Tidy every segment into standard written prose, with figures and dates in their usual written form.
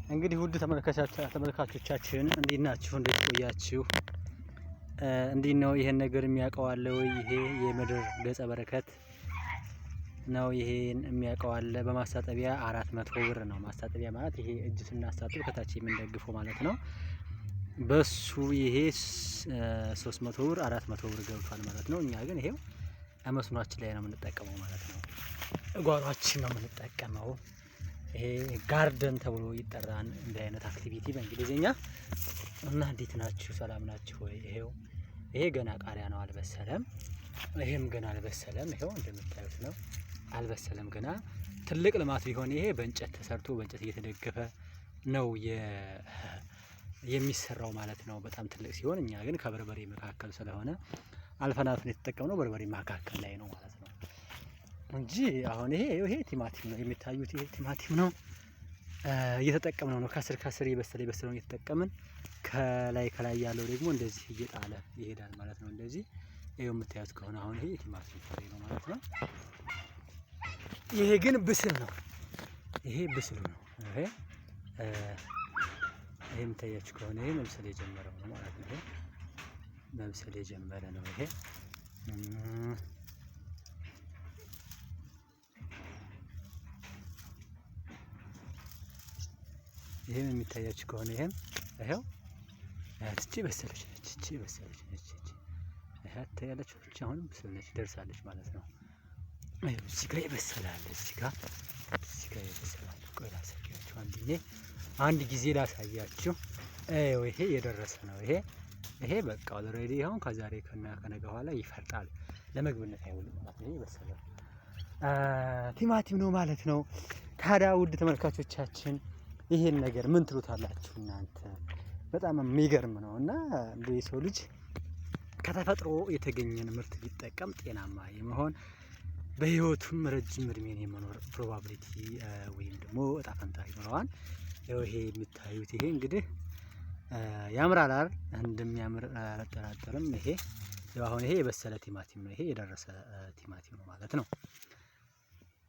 እንግዲህ ውድ ተመልካቾቻችን እንዴት ናችሁ? እንዴት ቆያችሁ? እንዴት ነው ይሄን ነገር የሚያውቀው አለ ወይ? ይሄ የምድር ገጸ በረከት ነው። ይሄን የሚያውቀው አለ? በማስታጠቢያ 400 ብር ነው። ማስታጠቢያ ማለት ይሄ እጅ ስናስታጥብ ከታች የምንደግፈው ማለት ነው። በሱ ይሄ 300 ብር 400 ብር ገብቷል ማለት ነው። እኛ ግን ይሄው መስኗችን ላይ ነው የምንጠቀመው ማለት ነው። ጓሯችን ነው የምንጠቀመው። ይሄ ጋርደን ተብሎ ይጠራል እንዲህ አይነት አክቲቪቲ በእንግሊዝኛ። እና እንዴት ናችሁ? ሰላም ናችሁ ወይ? ይሄው ይሄ ገና ቃሪያ ነው፣ አልበሰለም። ይሄም ገና አልበሰለም። ይሄው እንደምታዩት ነው፣ አልበሰለም ገና። ትልቅ ልማት ቢሆን ይሄ በእንጨት ተሰርቶ በእንጨት እየተደገፈ ነው የሚሰራው ማለት ነው። በጣም ትልቅ ሲሆን እኛ ግን ከበርበሬ መካከል ስለሆነ አልፈናፍን የተጠቀምነው በርበሬ መካከል ላይ ነው ማለት ነው እንጂ አሁን ይሄ ቲማቲም ነው የሚታዩት። ይሄ ቲማቲም ነው እየተጠቀምነው ነው። ከስር የበሰለውን እየተጠቀምን ከላይ ያለው ደግሞ እንደዚህ እየጣለ ይሄዳል ማለት ነው። እንደዚህ ይሄው የምታዩት ከሆነ አሁን ይሄ ቲማቲም ፍሬ ነው ማለት ነው። ይሄ ግን ብስል ነው። ይሄ ብስሉ ነው። ይሄ የምታያችሁ ከሆነ ይሄ መብሰል የጀመረው ነው ማለት ነው። ይሄ መብሰል የጀመረ ነው። ይሄም የሚታያችሁ ከሆነ ይሄው እቺ በሰለች ነች። ይሄ ታያላችሁ። እቺ አሁን ብስል ነች፣ ደርሳለች ማለት ነው። ይሄው እዚህ ጋር ይበሰላል። እዚህ ጋር ይበሰላል። ቆይ ላሳያችሁ አንድ ጊዜ ላሳያችሁ። ይሄ የደረሰ ነው። ይሄ በቃ ኦልሬዲ አሁን ከዛሬ ከነገ በኋላ ይፈርጣል፣ ለምግብነት አይውልም ማለት ነው። ይሄ በሰለ ቲማቲም ነው ማለት ነው። ታዲያ ውድ ተመልካቾቻችን ይሄን ነገር ምን ትሉታላችሁ እናንተ? በጣም የሚገርም ነው እና እንደ የሰው ልጅ ከተፈጥሮ የተገኘን ምርት ቢጠቀም ጤናማ የመሆን በህይወቱም ረጅም እድሜን የመኖር ፕሮባቢሊቲ ወይም ደግሞ እጣ ፈንታ ይኖረዋል። ይሄ የምታዩት ይሄ እንግዲህ ያምራል አይደል? እንደሚያምር አልጠራጠርም። ይሄ አሁን ይሄ የበሰለ ቲማቲም ነው። ይሄ የደረሰ ቲማቲም ነው ማለት ነው።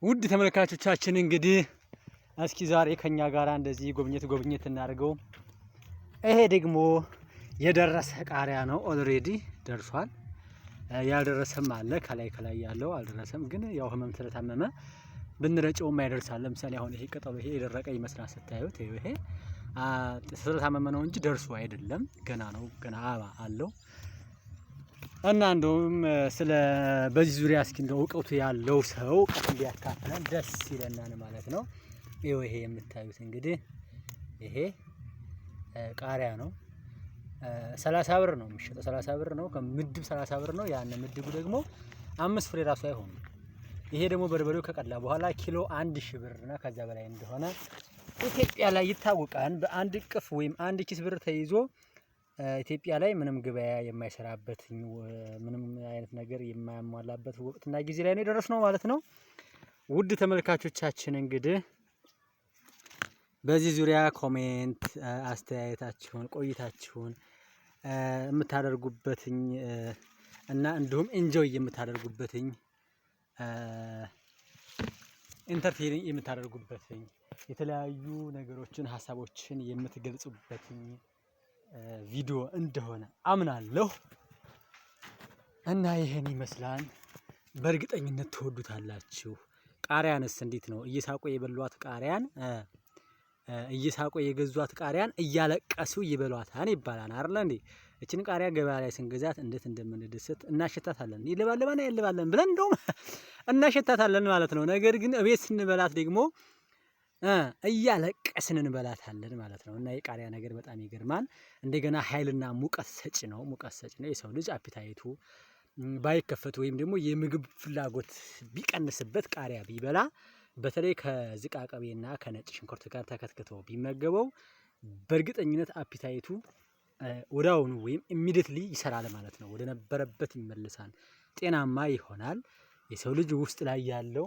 ውድ ተመልካቾቻችን እንግዲህ እስኪ ዛሬ ከኛ ጋር እንደዚህ ጎብኘት እናድርገው። ይሄ ደግሞ የደረሰ ቃሪያ ነው። ኦልሬዲ ደርሷል። ያልደረሰም አለ። ከላይ ያለው አልደረሰም፣ ግን ያው ህመም ስለታመመ ብንረጨውም አይደርሳል። ለምሳሌ አሁን ይሄ ቅጠሉ ይሄ የደረቀ ይመስላል ስታዩት። ይሄ ስለታመመ ነው እንጂ ደርሶ አይደለም። ገና ነው፣ ገና አበባ አለው። እና እንደውም በዚህ ዙሪያ እስኪ እንደው እውቀቱ ያለው ሰው ቢያካፍለን ደስ ይለናል ማለት ነው። ይሄ የምታዩት እንግዲህ ይሄ ቃሪያ ነው። 30 ብር ነው የሚሸጠው። 30 ብር ነው፣ ከምድብ 30 ብር ነው። ያን ምድቡ ደግሞ 5 ፍሬ ራሱ አይሆንም። ይሄ ደግሞ በርበሬው ከቀላ በኋላ ኪሎ 1000 ብር እና ከዛ በላይ እንደሆነ ኢትዮጵያ ላይ ይታወቃል። በአንድ እቅፍ ወይም አንድ ኪስ ብር ተይዞ ኢትዮጵያ ላይ ምንም ገበያ የማይሰራበት ምንም አይነት ነገር የማያሟላበት ወቅትና ጊዜ ላይ ነው የደረስነው ማለት ነው። ውድ ተመልካቾቻችን እንግዲህ በዚህ ዙሪያ ኮሜንት አስተያየታችሁን ቆይታችሁን የምታደርጉበትኝ እና እንዲሁም ኢንጆይ የምታደርጉበትኝ ኢንተርቴይኒንግ የምታደርጉበትኝ የተለያዩ ነገሮችን ሀሳቦችን የምትገልጹበትኝ ቪዲዮ እንደሆነ አምናለሁ እና ይሄን ይመስላል። በእርግጠኝነት ትወዱታላችሁ። ቃሪያንስ እንዴት ነው? እየሳቁ የበሏት ቃሪያን እየሳቁ የገዟት ቃሪያን እያለቀሱ ይበሏታል ይባላል አይደል እንዴ? እቺን ቃሪያ ገበያ ላይ ስንገዛት እንዴት እንደምንደሰት እናሸታታለን። ይልባለን ብለን እንደውም እናሸታታለን ማለት ነው። ነገር ግን እቤት ስንበላት ደግሞ እያለቀስን እንበላታለን ማለት ነው። እና የቃሪያ ነገር በጣም ይገርማል። እንደገና ኃይልና ሙቀት ሰጪ ነው። የሰው ልጅ አፒታይቱ ባይከፈት ወይም ደግሞ የምግብ ፍላጎት ቢቀንስበት ቃሪያ ቢበላ በተለይ ከዝቃቀቤና ከነጭ ሽንኩርት ጋር ተከትክቶ ቢመገበው በእርግጠኝነት አፒታይቱ ወዳውኑ ወይም ኢሚዲየትሊ ይሰራል ማለት ነው። ወደ ነበረበት ይመለሳል፣ ጤናማ ይሆናል። የሰው ልጅ ውስጥ ላይ ያለው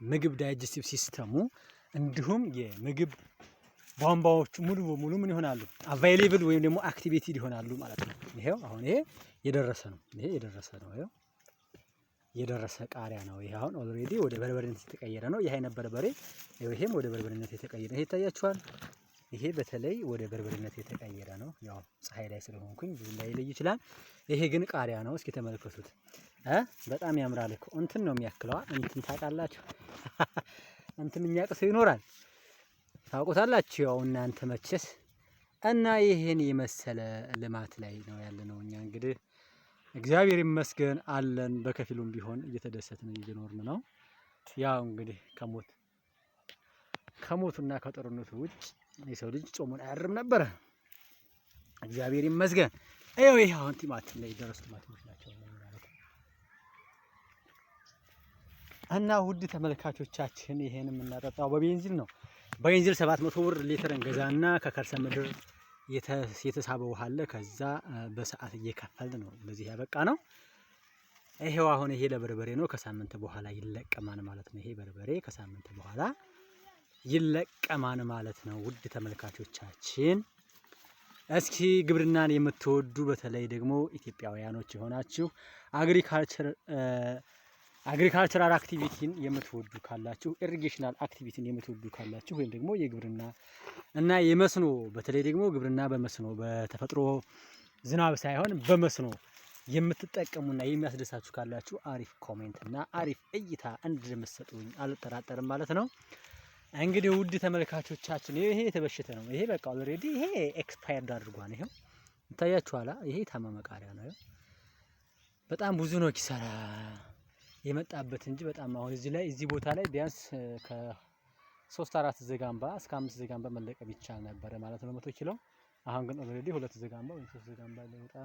የምግብ ዳይጀስቲቭ ሲስተሙ እንዲሁም የምግብ ቧንቧዎቹ ሙሉ በሙሉ ምን ይሆናሉ? አቫይሌብል ወይም ደግሞ አክቲቬትድ ይሆናሉ ማለት ነው። ይሄው አሁን ይሄ የደረሰ ነው። ይሄው የደረሰ ቃሪያ ነው። ይሄ አሁን ኦልሬዲ ወደ በርበሬነት የተቀየረ ነው። ይሄ አይነት በርበሬ ይሄም ወደ በርበሬነት የተቀየረ ይሄ ይታያችኋል። ይሄ በተለይ ወደ በርበሬነት የተቀየረ ነው። ያው ፀሐይ ላይ ስለሆንኩኝ ብዙ ላይለይ ይችላል። ይሄ ግን ቃሪያ ነው። እስኪ ተመልከቱት። በጣም ያምራል እኮ እንትን ነው የሚያክለዋ። እንትን ታውቃላችሁ? እንትን የሚያውቅ ሰው ይኖራል። ታውቁታላችሁ ያው እናንተ መቼስ። እና ይሄን የመሰለ ልማት ላይ ነው ያለነው እኛ እንግዲህ እግዚአብሔር ይመስገን አለን። በከፊሉም ቢሆን እየተደሰትን እየኖርን ነው። ያው እንግዲህ ከሞቱና ከጦርነቱ ውጭ የሰው ልጅ ጾሙን አያርም ነበረ። እግዚአብሔር ይመስገን። ይሄው ይሄ አሁን ቲማቲም ላይ የደረሱ ቲማቲሞች ናቸው ማለት ነው። እና ውድ ተመልካቾቻችን ይሄን የምናጠጣው በቤንዚን ነው። በቤንዚን 700 ብር ሊትር እንገዛና ከከርሰ ምድር የተሳበ ውሃ አለ። ከዛ በሰዓት እየከፈልን ነው ለዚህ ያበቃ ነው። ይሄው አሁን ይሄ ለበርበሬ ነው። ከሳምንት በኋላ ይለቀማል ማለት ነው። ይሄ በርበሬ ከሳምንት በኋላ ይለቀማል ማለት ነው። ውድ ተመልካቾቻችን እስኪ ግብርናን የምትወዱ በተለይ ደግሞ ኢትዮጵያውያኖች የሆናችሁ አግሪካልቸራል አክቲቪቲን የምትወዱ ካላችሁ፣ ኢሪጌሽናል አክቲቪቲን የምትወዱ ካላችሁ ወይም ደግሞ የግብርና እና የመስኖ በተለይ ደግሞ ግብርና በመስኖ በተፈጥሮ ዝናብ ሳይሆን በመስኖ የምትጠቀሙና የሚያስደሳችሁ ካላችሁ አሪፍ ኮሜንት እና አሪፍ እይታ እንደምትሰጡኝ አልጠራጠርም ማለት ነው። እንግዲህ ውድ ተመልካቾቻችን ይሄ የተበሸተ ነው። ይሄ በቃ ኦልሬዲ ይሄ ኤክስፓየርድ አድርጓል። ይሄው ይታያችኋል። ይሄ ታመመ ቃሪያ ነው። በጣም ብዙ ነው ኪሳራ የመጣበት እንጂ በጣም አሁን እዚህ ቦታ ላይ ቢያንስ ከ3-4 ዘጋምባ እስከ 5 ዘጋምባ መለቀም ይቻል ነበር ማለት ነው 100 ኪሎ። አሁን ግን ኦልሬዲ 2 ዘጋምባ ወይም 3 ዘጋምባ ሊወጣ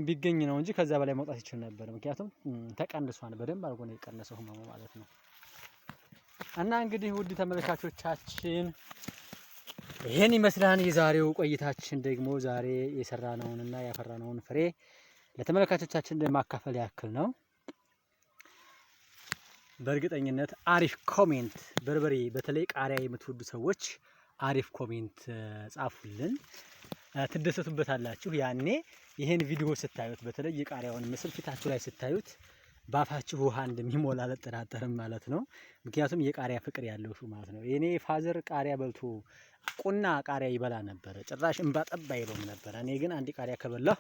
ቢገኝ ነው እንጂ ከዛ በላይ መውጣት ይችል ነበር። ምክንያቱም ተቀንሷል። በደንብ አድርጎ ነው የቀነሰው ህመሙ ማለት ነው። እና እንግዲህ ውድ ተመልካቾቻችን ይሄን ይመስላል የዛሬው ቆይታችን። ደግሞ ዛሬ የሰራነውንና ያፈራነውን ፍሬ ለተመልካቾቻችን ለማካፈል ያክል ነው። በእርግጠኝነት አሪፍ ኮሜንት በርበሬ በተለይ ቃሪያ የምትወዱ ሰዎች አሪፍ ኮሜንት ጻፉልን፣ ትደሰቱበታላችሁ። ያኔ ይሄን ቪዲዮ ስታዩት በተለይ የቃሪያውን ምስል ፊታችሁ ላይ ስታዩት ባፋችሁ ውሃ እንደሚሞላ አልጠራጠርም ማለት ነው። ምክንያቱም የቃሪያ ፍቅር ያለው ሰው ማለት ነው። የኔ ፋዘር ቃሪያ በልቶ ቁና ቃሪያ ይበላ ነበር። ጭራሽ እንባ ጠባ ይለውም ነበር። እኔ ግን አንድ ቃሪያ ከበላሁ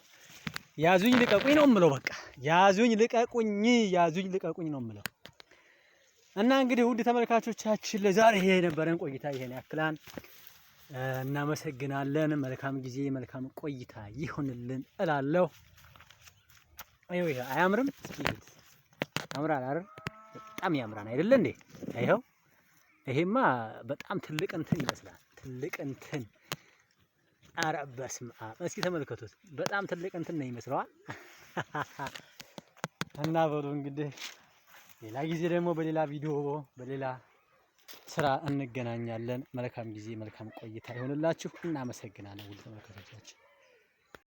ያዙኝ ልቀቁኝ ነው የምለው። በቃ ያዙኝ ልቀቁኝ ነው የምለው። እና እንግዲህ ውድ ተመልካቾቻችን ለዛሬ ይሄ የነበረን ቆይታ ይሄን ያክላል። እናመሰግናለን። መልካም ጊዜ መልካም ቆይታ ይሁንልን እላለሁ። ይሄ አያምርም? ያምራል አይደል? በጣም ያምራል አይደል እንዴ? አይኸው ይሄማ በጣም ትልቅ እንትን ይመስላል። ትልቅ እንትን ኧረ በስመ አብ! እስኪ ተመልከቱት። በጣም ትልቅ እንትን ነው ይመስለዋል። እና በሉ እንግዲህ ሌላ ጊዜ ደግሞ በሌላ ቪዲዮ በሌላ ስራ እንገናኛለን። መልካም ጊዜ መልካም ቆይታ ይሆንላችሁ። እናመሰግናለን ውድ ተመልካቾቻችን።